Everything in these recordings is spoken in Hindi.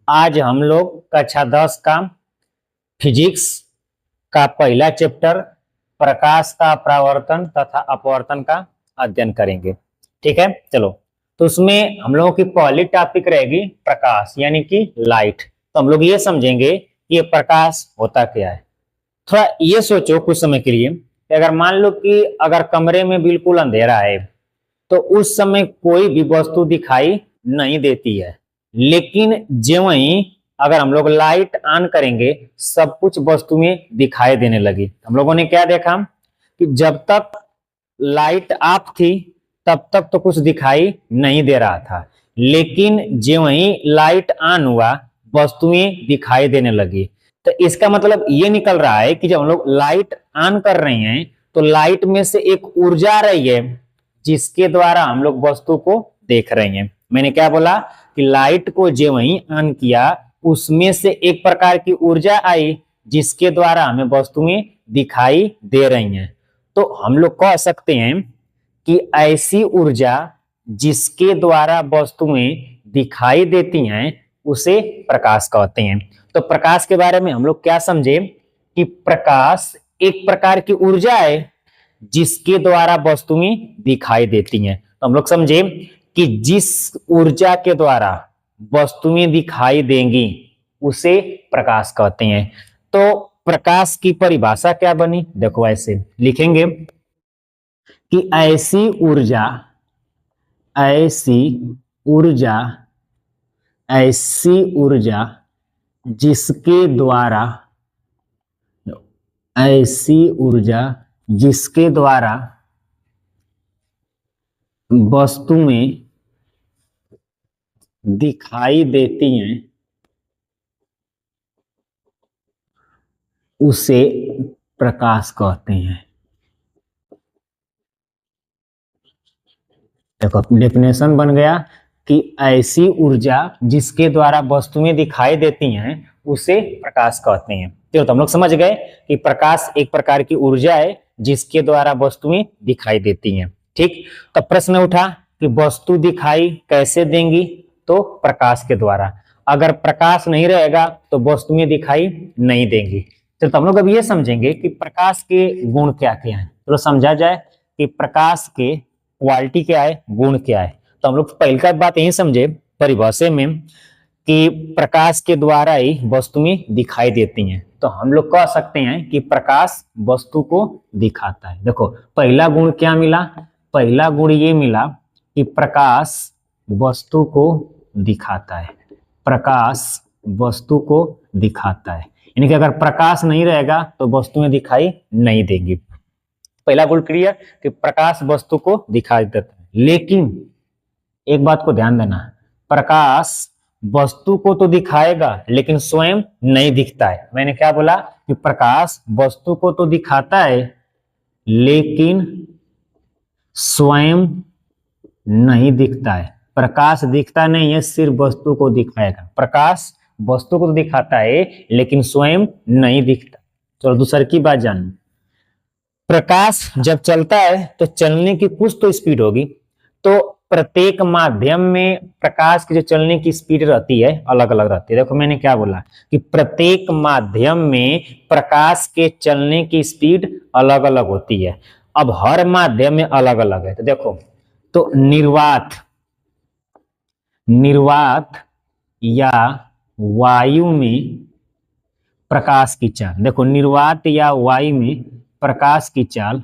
आज हम लोग कक्षा 10 का फिजिक्स का पहला चैप्टर प्रकाश का परावर्तन तथा अपवर्तन का अध्ययन करेंगे। ठीक है, चलो। तो उसमें हम लोगों की पहली टॉपिक रहेगी प्रकाश यानी कि लाइट। तो हम लोग ये समझेंगे कि ये प्रकाश होता क्या है। थोड़ा ये सोचो कुछ समय के लिए कि अगर मान लो कि अगर कमरे में बिल्कुल अंधेरा है तो उस समय कोई भी वस्तु दिखाई नहीं देती है, लेकिन जो वहीं अगर हम लोग लाइट ऑन करेंगे सब कुछ वस्तुएं दिखाई देने लगी। हम लोगों ने क्या देखा कि जब तक लाइट ऑफ थी तब तक तो कुछ दिखाई नहीं दे रहा था, लेकिन जो वहीं लाइट ऑन हुआ वस्तुएं दिखाई देने लगी। तो इसका मतलब ये निकल रहा है कि जब हम लोग लाइट ऑन कर रहे हैं तो लाइट में से एक ऊर्जा आ रही है जिसके द्वारा हम लोग वस्तु को देख रहे हैं। मैंने क्या बोला कि लाइट को जो वहीं ऑन किया उसमें से एक प्रकार की ऊर्जा आई जिसके द्वारा हमें वस्तुएं दिखाई दे रही हैं। तो हम लोग कह सकते हैं कि ऐसी ऊर्जा जिसके द्वारा वस्तुएं दिखाई देती हैं उसे प्रकाश कहते हैं। तो प्रकाश के बारे में हम लोग क्या समझे कि प्रकाश एक प्रकार की ऊर्जा है जिसके द्वारा वस्तुएं दिखाई देती हैं। तो हम लोग समझे कि जिस ऊर्जा के द्वारा वस्तुएं दिखाई देंगी उसे प्रकाश कहते हैं। तो प्रकाश की परिभाषा क्या बनी, देखो ऐसे लिखेंगे कि ऐसी ऊर्जा जिसके द्वारा वस्तुएं दिखाई देती हैं उसे प्रकाश कहते हैं। देखो डेफिनेशन बन गया कि ऐसी ऊर्जा जिसके द्वारा वस्तुएं दिखाई देती हैं उसे प्रकाश कहते हैं। तो हम लोग समझ गए कि प्रकाश एक प्रकार की ऊर्जा है जिसके द्वारा वस्तुएं दिखाई देती हैं। ठीक, तो प्रश्न उठा कि वस्तु दिखाई कैसे देंगी, तो प्रकाश के द्वारा। अगर प्रकाश नहीं रहेगा तो वस्तुएं दिखाई नहीं देंगी। तो हम लोग अब ये समझेंगे कि प्रकाश के गुण क्या क्या है। तो समझा जाए कि प्रकाश के क्वालिटी क्या है, गुण क्या है। तो हम लोग पहली बात यही समझे परिभाषा में कि प्रकाश के द्वारा ही वस्तुएं दिखाई देती हैं। तो हम लोग कह सकते हैं कि प्रकाश वस्तु को दिखाता है। देखो पहला गुण क्या मिला, पहला गुण ये मिला कि प्रकाश वस्तु को दिखाता है। प्रकाश वस्तु को दिखाता है यानी कि अगर प्रकाश नहीं रहेगा तो वस्तुएं दिखाई नहीं देंगी। पहला गुण क्लियर कि प्रकाश वस्तु को दिखाई देता है। लेकिन एक बात को ध्यान देना, प्रकाश वस्तु को तो दिखाएगा लेकिन स्वयं नहीं दिखता है। मैंने क्या बोला कि प्रकाश वस्तु को तो दिखाता है लेकिन स्वयं नहीं दिखता है। प्रकाश दिखता नहीं है, सिर्फ वस्तु को दिखाएगा। प्रकाश वस्तु को तो दिखाता है लेकिन स्वयं नहीं दिखता। चलो दूसरी की बात जानो, प्रकाश जब चलता है तो चलने की कुछ तो स्पीड होगी। तो प्रत्येक माध्यम में प्रकाश की जो चलने की स्पीड रहती है अलग अलग रहती है। देखो मैंने क्या बोला कि प्रत्येक माध्यम में प्रकाश के चलने की स्पीड अलग अलग होती है। अब हर माध्यम में अलग अलग है। तो देखो, तो निर्वात या वायु में प्रकाश की चाल, देखो निर्वात या वायु में प्रकाश की चाल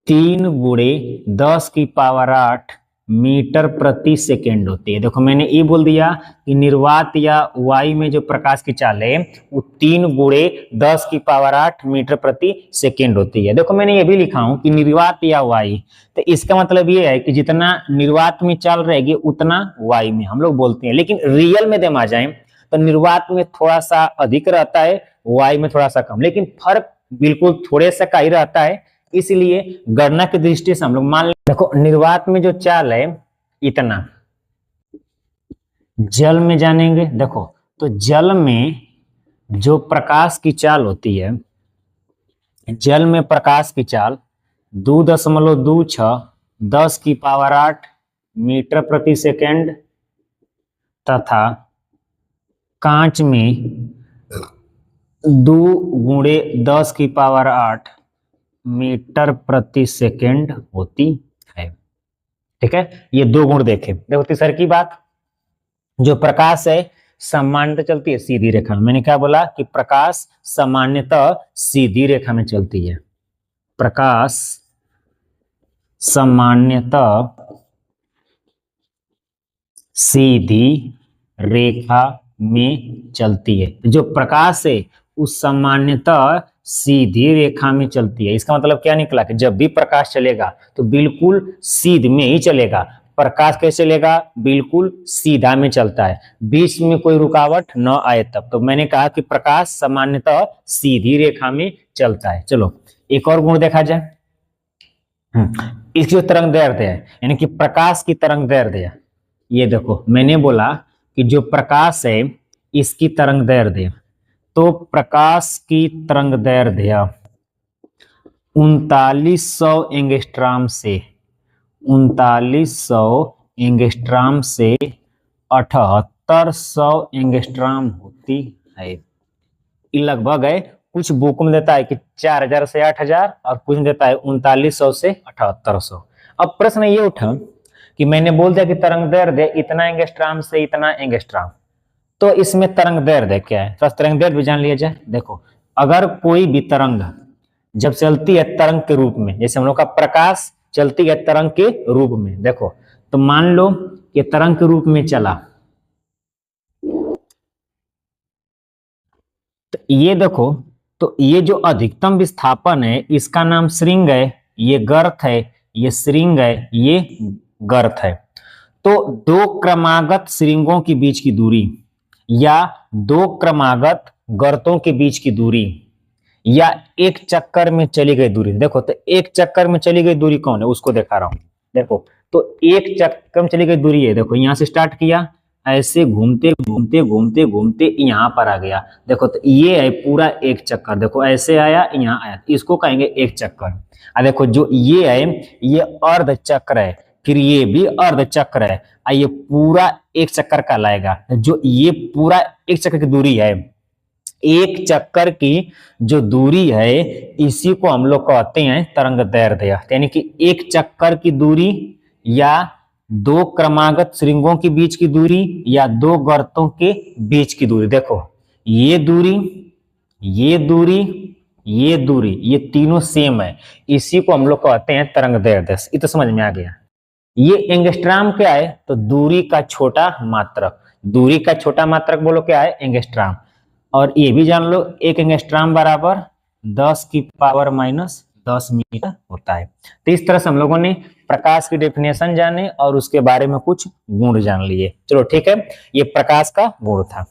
3×10⁸ मीटर प्रति सेकेंड होती है। देखो मैंने ये बोल दिया कि निर्वात या वायु में जो प्रकाश की चाल है वो 3×10⁸ मीटर प्रति सेकेंड होती है। देखो मैंने ये भी लिखा हूं कि निर्वात या वायु, तो इसका मतलब ये है कि जितना निर्वात में चाल रहेगी उतना वायु में हम लोग बोलते हैं। लेकिन रियल में देम आ जाए तो निर्वात में थोड़ा सा अधिक रहता है, वायु में थोड़ा सा कम, लेकिन फर्क बिल्कुल थोड़े सा का ही रहता है। इसलिए गणना की दृष्टि से हम लोग मान लें, देखो निर्वात में जो चाल है इतना, जल में जानेंगे देखो तो जल में जो प्रकाश की चाल होती है, जल में प्रकाश की चाल 2.26 10⁸ मीटर प्रति सेकेंड तथा कांच में 2 × 10⁸ मीटर प्रति सेकेंड होती है। ठीक है, ये 2 गुण देखे। देखो तीसरी की बात, जो प्रकाश है सामान्यतः चलती है सीधी रेखा में। मैंने क्या बोला कि प्रकाश सामान्यतः सीधी रेखा में चलती है। प्रकाश सामान्यतः सीधी रेखा में चलती है। जो प्रकाश है उस सामान्यतः सीधी रेखा में चलती है। इसका मतलब क्या निकला कि जब भी प्रकाश चलेगा तो बिल्कुल सीध में ही चलेगा। प्रकाश कैसे चलेगा? बिल्कुल सीधा में चलता है, बीच में कोई रुकावट न आए तब। तो मैंने कहा कि प्रकाश सामान्यतः सीधी रेखा में चलता है। चलो एक और गुण देखा जाए। इसकी जो तरंग दैर्ध्य है, यानी कि प्रकाश की तरंग दैर्ध्य, ये देखो मैंने बोला कि जो प्रकाश है इसकी तरंग दैर्ध्य, तो प्रकाश की तरंग दैर्ध्य 3900 एंगस्ट्रॉम से 7800 एंगस्ट्रॉम होती है। ये लगभग है, कुछ बुक में देता है कि 4000 से 8000 और कुछ में देता है 3900 से 7800। अब प्रश्न ये उठा कि मैंने बोल दिया कि तरंग दैर्ध्य इतना एंगस्ट्रॉम से इतना एंगस्ट्रॉम, तो इसमें तरंग दैर्ध्य क्या है? तो तरंग दैर्ध्य भी जान लिया जाए। देखो अगर कोई भी तरंग जब चलती है तरंग के रूप में, जैसे हम लोग का प्रकाश चलती है तरंग के रूप में, देखो तो मान लो कि तरंग के रूप में चला, तो ये देखो, तो ये जो अधिकतम विस्थापन है इसका नाम श्रृंग है, ये गर्त है, ये श्रृंग है, ये गर्त है। तो 2 क्रमागत श्रृंगों के बीच की दूरी या 2 क्रमागत गर्तों के बीच की दूरी या एक चक्कर में चली गई दूरी, देखो तो एक चक्कर में चली गई दूरी कौन है उसको दिखा रहा हूं। देखो तो एक चक्कर में चली गई दूरी है, देखो यहां से स्टार्ट किया, ऐसे घूमते घूमते घूमते घूमते यहां पर आ गया। देखो तो ये है पूरा एक चक्कर, देखो ऐसे आया यहां आया, इसको कहेंगे एक चक्कर। देखो जो ये है ये अर्ध चक्र है, फिर ये भी अर्ध चक्र है, ये पूरा एक चक्कर कहलाएगा। जो ये पूरा एक चक्कर की दूरी है, एक चक्कर की जो दूरी है इसी को हम लोग कहते हैं तरंग दैर्ध्य। यानी कि एक चक्कर की दूरी या 2 क्रमागत श्रृंगों के बीच की दूरी या 2 गर्तों के बीच की दूरी। देखो ये दूरी, ये दूरी, ये दूरी, ये तीनों सेम है, इसी को हम लोग कहते हैं तरंग दैर्ध्य। ये तो समझ में आ गया। ये एंगस्ट्रॉम क्या है? तो दूरी का छोटा मात्रक। दूरी का छोटा मात्रक बोलो क्या है? एंगस्ट्रॉम। और ये भी जान लो एक एंगस्ट्रॉम बराबर 10⁻⁻10 मीटर होता है। तो इस तरह से हम लोगों ने प्रकाश की डेफिनेशन जाने और उसके बारे में कुछ गुण जान लिए। चलो ठीक है, ये प्रकाश का गुण था।